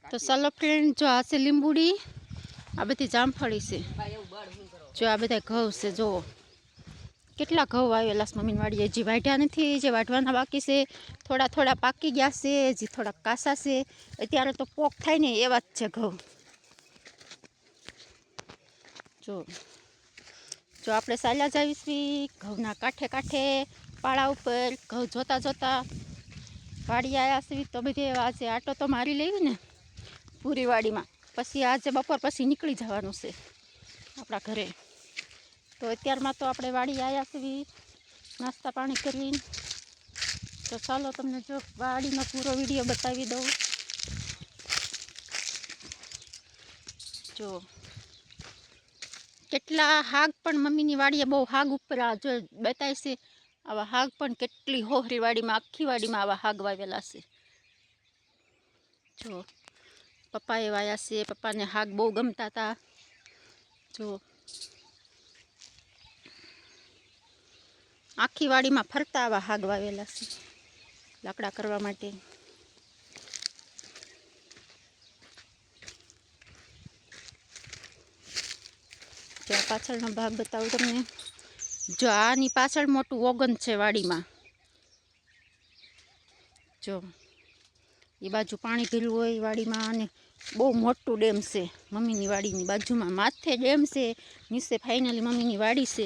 તો ચાલો ફ્રેન્ડ, જો આ છે લીંબુડી, આ બધી જામફળી છે, જો આ બધા ઘઉં છે, જુઓ કેટલા ઘઉં આવેલા છે મમ્મીની વાડીએ. હજી વાઢ્યા નથી, જે વાઢવાના બાકી છે. થોડા થોડા પાકી ગયા છે, હજી થોડા કાસા છે. અત્યારે તો પોક થાય ને એવા જ છે ઘઉં. જો જો આપણે ચાલ્યા જાવીશું ઘઉંના કાંઠે કાંઠે પાળા ઉપર, ઘઉં જોતા જોતા વાડી આવ્યા છીએ. તો બધે આજે આટો તો મારી લેવી ને પૂરી વાડીમાં, પછી આજે બપોર પછી નીકળી જવાનું છે આપણા ઘરે. તો અત્યારમાં તો આપણે વાડી આવ્યા છીએ નાસ્તા પાણી કરીને. તો ચાલો તમને જો વાડીનો પૂરો વિડીયો બતાવી દઉં. જો કેટલા હાગ પણ મમ્મીની વાડીએ બહુ હાગ ઉપર જો બતાય છે. આવા હાગ પણ કેટલી હોહરી વાડીમાં, આખી વાડીમાં આવા હાગ વાવેલા છે. જો પપ્પાએ વાયા છે, પપ્પાને હાગ બહુ ગમતા હતા. જો આખી વાડીમાં ફરતા આવા હાગ વાવેલા છે લાકડા કરવા માટે. જો પાછળનો ભાગ બતાવું તમને. જો આની પાછળ મોટું ઓગન છે વાડીમાં. જો એ બાજુ પાણી ભરેલું હોય વાડીમાં, અને બહુ મોટું ડેમ છે મમ્મીની વાડીની બાજુમાં. માથે ડેમ છે, નીચે ફાઇનલી મમ્મીની વાડી છે.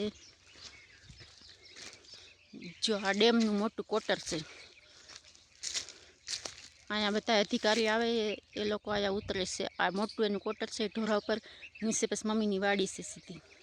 જો આ ડેમનું મોટું કોટર છે. અહીંયા બધા અધિકારી આવે એ લોકો અહીંયા ઉતરે છે. આ મોટું એનું કોટર છે ઢોરા ઉપર. નીચે પછી મમ્મીની વાડી છે સીધી.